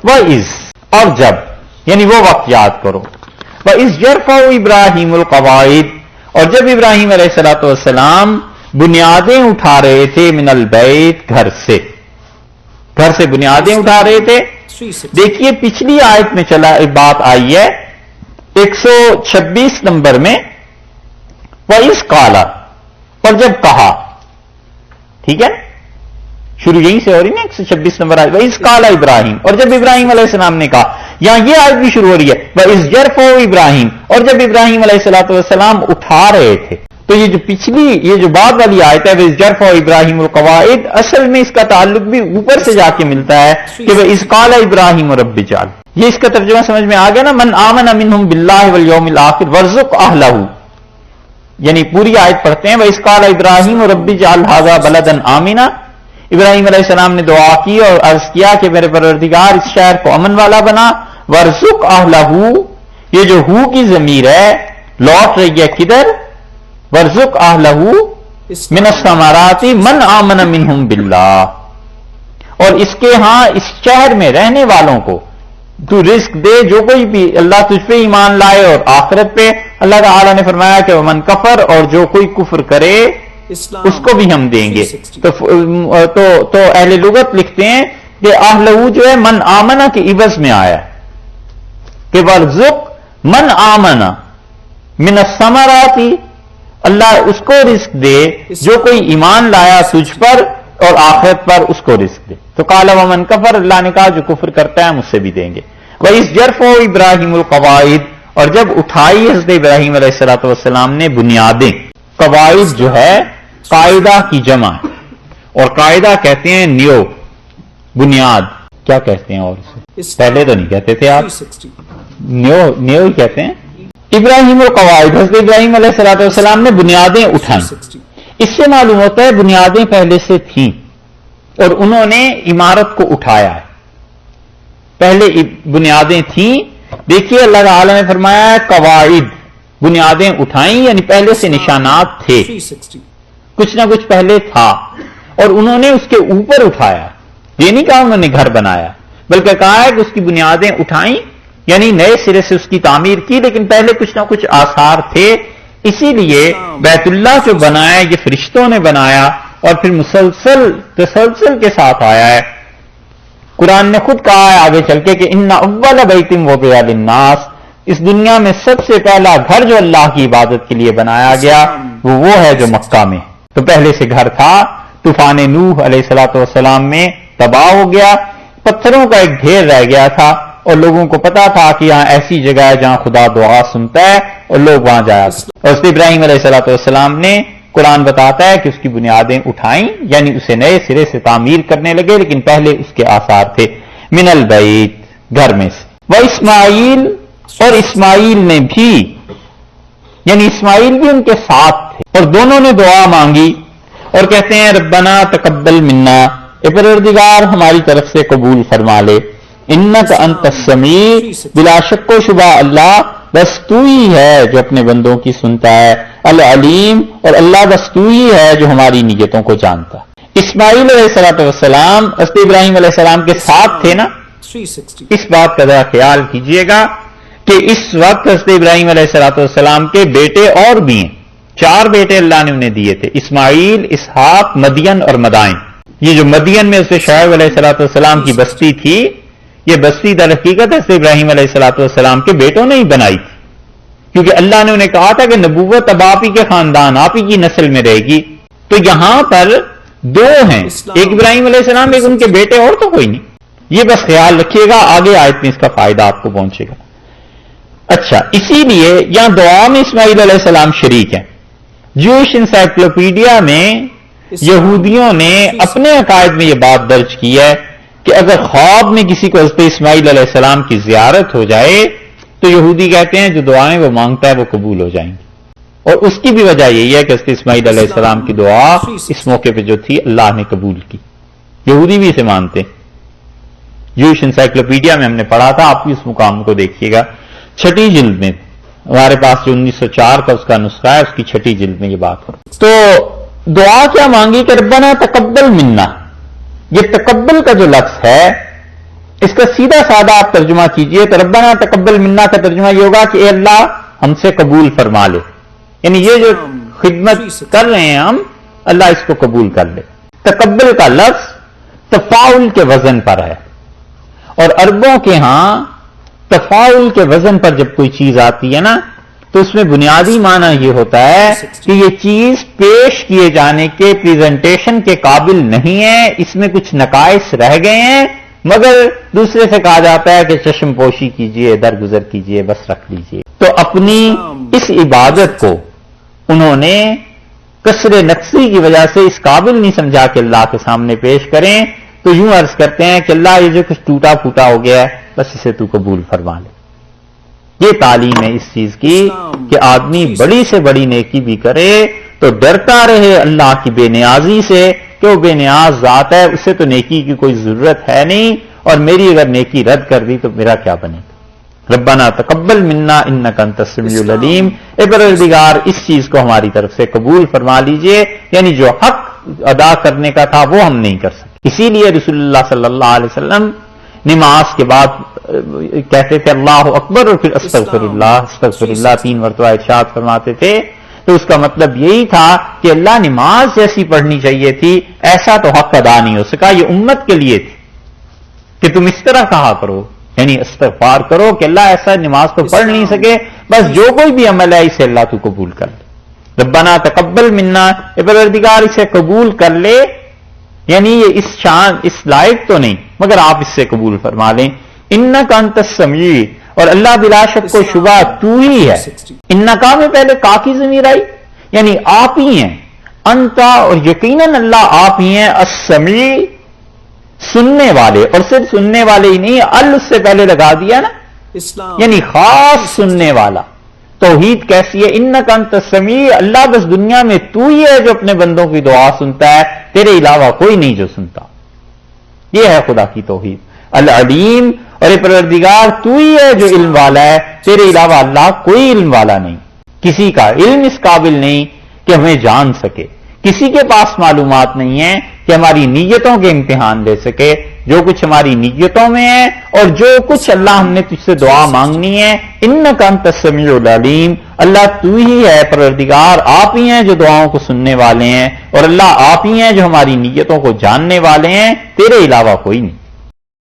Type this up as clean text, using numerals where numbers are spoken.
وَإِذْ اور جب یعنی وہ وقت یاد کرو وَإِذْ يَرْفَعُ إِبْرَاهِيمُ الْقَوَاعِدَ اور جب ابراہیم علیہ الصلوۃ والسلام بنیادیں اٹھا رہے تھے من البیت گھر سے بنیادیں اٹھا رہے تھے. دیکھیے پچھلی آیت میں چلا ایک بات آئی ہے 126 نمبر میں وَإِذْ قَالَ اور جب کہا. ٹھیک ہے شروع یہیں سے ہو رہی نا 126 نمبر آیت وَإِذْ قَالَ ابراہیم اور جب ابراہیم علیہ السلام نے کہا. یہاں یہ آیت بھی شروع ہو رہی ہے وَإِذْ يَرْفَعُ ابراہیم اور جب ابراہیم علیہ الصلوۃ والسلام اٹھا رہے تھے. تو یہ جو پچھلی یہ جو بعد والی آیت ہے وَإِذْ يَرْفَعُ إِبْرَاهِيمُ الْقَوَاعِدَ اصل میں اس کا تعلق بھی اوپر سے جا کے ملتا ہے کہ وَإِذْ قَالَ إِبْرَاهِيمُ رَبِّ اجْعَلْ. یہ اس کا ترجمہ سمجھ میں آ گیا نا من آمن منہم باللہ والیوم الآخر وارزق اہلہ. یعنی پوری آیت پڑھتے ہیں وَإِذْ قَالَ إِبْرَاهِيمُ رَبِّ اجْعَلْ هَذَا بَلَدًا آمِنًا. ابراہیم علیہ السلام نے دعا کی اور عرض کیا کہ میرے پروردگار اس شہر کو امن والا بنا. وارزق اہلہ یہ جو ہو کی ضمیر ہے لوٹ رہی ہے کدھر وارزق اہلہ من الثمرات من آمن منہم باللہ. اور اس کے ہاں اس شہر میں رہنے والوں کو تو رزق دے جو کوئی بھی اللہ تجھ پہ ایمان لائے اور آخرت پہ. اللہ تعالی نے فرمایا کہ من کفر اور جو کوئی کفر کرے اس کو بھی ہم دیں گے. تو اہل لغت لکھتے ہیں کہ اہلہ جو ہے من آمنہ کے عوض میں آیا کہ وارزق من آمنہ من الثمرات اللہ اس کو رزق دے جو کوئی ایمان لایا تجھ پر اور آخرت پر اس کو رزق دے. تو قال ومن کفر اللہ نے کہا جو کفر کرتا ہے ہم اس سے بھی دیں گے. وَإِذْ يَرْفَعُ إِبْرَاهِيمُ الْقَوَاعِدَ اور جب اٹھائی حضرت ابراہیم علیہ الصلوۃ والسلام نے بنیادیں. قواعد جو ہے قاعدہ کی جمع ہے اور قاعدہ کہتے ہیں نیو بنیاد. کیا کہتے ہیں اور اسے پہلے تو نہیں کہتے تھے آپ نیو ہی کہتے ہیں. ابراہیم القواعد حضرت ابراہیم علیہ الصلوۃ والسلام نے بنیادیں اٹھائیں. اس سے معلوم ہوتا ہے بنیادیں پہلے سے تھیں اور انہوں نے عمارت کو اٹھایا ہے. پہلے بنیادیں تھیں. دیکھیے اللہ تعالی نے فرمایا ہے قواعد بنیادیں اٹھائیں یعنی پہلے سے نشانات تھے کچھ نہ کچھ پہلے تھا اور انہوں نے اس کے اوپر اٹھایا. یہ نہیں کہا انہوں نے گھر بنایا بلکہ کہا ہے کہ اس کی بنیادیں اٹھائیں یعنی نئے سرے سے اس کی تعمیر کی لیکن پہلے کچھ نہ کچھ آثار تھے. اسی لیے بیت اللہ جو بنایا یہ فرشتوں نے بنایا اور پھر تسلسل کے ساتھ آیا ہے. قرآن نے خود کہا ہے آگے چل کے کہ ان اول بیت وضع للناس اس دنیا میں سب سے پہلا گھر جو اللہ کی عبادت کے لیے بنایا گیا وہ ہے جو مکہ میں. تو پہلے سے گھر تھا. طوفان نوح علیہ الصلوۃ والسلام میں تباہ ہو گیا. پتھروں کا ایک ڈھیر رہ گیا تھا اور لوگوں کو پتا تھا کہ یہاں ایسی جگہ ہے جہاں خدا دعا سنتا ہے اور لوگ وہاں جایا. اور حضرت ابراہیم علیہ الصلوۃ والسلام نے قرآن بتاتا ہے کہ اس کی بنیادیں اٹھائیں یعنی اسے نئے سرے سے تعمیر کرنے لگے لیکن پہلے اس کے آثار تھے. من البیت گھر میں سے. واسماعیل اور اسماعیل نے بھی یعنی اسماعیل بھی ان کے ساتھ تھے اور دونوں نے دعا مانگی اور کہتے ہیں ربنا تقبل منا اے پروردگار ہماری طرف سے قبول فرما لے. انک انت السمیع بلا شک و شبہ اللہ بس تو ہی ہے جو اپنے بندوں کی سنتا ہے. العلیم اور اللہ بس تو ہی ہے جو ہماری نیتوں کو جانتا. اسماعیل علیہ الصلوۃ والسلام حضرت ابراہیم علیہ السلام کے ساتھ تھے نا. اس بات کا ذرا خیال کیجئے گا کہ اس وقت حضرت ابراہیم علیہ الصلوۃ والسلام کے بیٹے اور بھی ہیں. 4 بیٹے اللہ نے انہیں دیے تھے اسماعیل اسحاق مدین اور مدائن. یہ جو مدین میں حضرت شعیب علیہ الصلوۃ والسلام کی بستی تھی یہ بستی در حقیقت حضرت ابراہیم علیہ الصلوۃ والسلام کے بیٹوں نے ہی بنائی تھی کیونکہ اللہ نے انہیں کہا تھا کہ نبوت اب آپ ہی کے خاندان آپ ہی کی نسل میں رہے گی. تو یہاں پر 2 ہیں ایک ابراہیم علیہ السلام ایک ان کے بیٹے اور تو کوئی نہیں. یہ بس خیال رکھیے گا آگے آیت میں اس کا فائدہ آپ کو پہنچے گا. اچھا اسی لیے یہاں دعا میں اسماعیل علیہ السلام شریک ہیں. جوش انسائکلوپیڈیا میں یہودیوں نے اپنے عقائد میں یہ بات درج کی ہے کہ اگر خواب میں کسی کو حضرت اسماعیل علیہ السلام کی زیارت ہو جائے تو یہودی کہتے ہیں جو دعائیں وہ مانگتا ہے وہ قبول ہو جائیں گی. اور اس کی بھی وجہ یہی ہے کہ حضرت اسماعیل علیہ السلام کی دعا اس موقع پہ جو تھی اللہ نے قبول کی. یہودی بھی اسے مانتے. جوش انسائکلوپیڈیا میں ہم نے پڑھا تھا آپ بھی اس مقام کو دیکھیے گا 6 جلد میں ہمارے پاس جو 1904 کا اس کا نسخہ ہے اس کی 6 جلد میں یہ بات ہو. تو دعا کیا مانگی کہ ربنا تقبل منا. یہ تقبل کا جو لفظ ہے اس کا سیدھا سادہ آپ ترجمہ کیجئے تو ربنا تقبل منا کا ترجمہ یہ ہوگا کہ اے اللہ ہم سے قبول فرما لے، یعنی یہ جو خدمت کر رہے ہیں ہم، اللہ اس کو قبول کر لے۔ تقبل کا لفظ تفاعل کے وزن پر ہے، اور عربوں کے ہاں تفاعل کے وزن پر جب کوئی چیز آتی ہے نا تو اس میں بنیادی معنی یہ ہوتا ہے کہ یہ چیز پیش کیے جانے کے پریزنٹیشن کے قابل نہیں ہے، اس میں کچھ نقائص رہ گئے ہیں، مگر دوسرے سے کہا جاتا ہے کہ چشم پوشی کیجئے، درگزر کیجئے، بس رکھ لیجئے۔ تو اپنی اس عبادت کو انہوں نے کسر نقصی کی وجہ سے اس قابل نہیں سمجھا کہ اللہ کے سامنے پیش کریں، تو یوں عرض کرتے ہیں کہ اللہ یہ جو کچھ ٹوٹا پھوٹا ہو گیا ہے بس اسے تو قبول فرما لے۔ یہ تعلیم ہے اس چیز کی کہ آدمی بڑی سے بڑی نیکی بھی کرے تو ڈرتا رہے اللہ کی بے نیازی سے کہ وہ بے نیاز ذات ہے، اسے تو نیکی کی کوئی ضرورت ہے نہیں، اور میری اگر نیکی رد کر دی تو میرا کیا بنے گا۔ ربنا تقبل منا انک انت السمیع العلیم، اے پروردگار اس چیز کو ہماری طرف سے قبول فرما لیجئے، یعنی جو حق ادا کرنے کا تھا وہ ہم نہیں کر سکتے۔ اسی لیے رسول اللہ صلی اللہ علیہ وسلم نماز کے بعد کہتے تھے اللہ اکبر اور پھر استغفر اللہ 3 مرتبہ ارشاد فرماتے تھے، تو اس کا مطلب یہی تھا کہ اللہ نماز جیسی پڑھنی چاہیے تھی ایسا تو حق ادا نہیں ہو سکا، یہ امت کے لیے تھی کہ تم اس طرح کہا کرو، یعنی استغفار کرو کہ اللہ ایسا نماز تو پڑھ نہیں سکے، بس جو کوئی بھی عمل ہے اسے اللہ تو قبول کر لے۔ ربنا تقبل منا، اے پروردگار اسے قبول کر لے، یعنی یہ اس شان اس لائق تو نہیں مگر آپ اس سے قبول فرما لیں۔ انک انت السمیع، اور اللہ بلا شک و شبہ تو ہی ہے۔ انکا میں پہلے کا کی ضمیر آئی، یعنی آپ ہی ہیں، انتا اور یقیناً اللہ آپ ہی ہیں، السمیع سننے والے، اور صرف سننے والے ہی نہیں، اس سے پہلے لگا دیا نا، یعنی خاص سننے والا۔ توحید کیسی ہے؟ انک انت السمیع، اللہ بس دنیا میں تو ہی ہے جو اپنے بندوں کی دعا سنتا ہے، تیرے علاوہ کوئی نہیں جو سنتا۔ یہ ہے خدا کی توحید۔ العلیم، اور اے پروردگار تو ہی ہے جو علم والا ہے، تیرے علاوہ اللہ کوئی علم والا نہیں، کسی کا علم اس قابل نہیں کہ ہمیں جان سکے، کسی کے پاس معلومات نہیں ہے کہ ہماری نیتوں کے امتحان لے سکے۔ جو کچھ ہماری نیتوں میں ہے اور جو کچھ اللہ ہم نے تجھ سے دعا مانگنی ہے، انک انت السمیع العلیم، اللہ تو ہی ہے پروردگار، آپ ہی ہیں جو دعاؤں کو سننے والے ہیں، اور اللہ آپ ہی ہیں جو ہماری نیتوں کو جاننے والے ہیں، تیرے علاوہ کوئی نہیں۔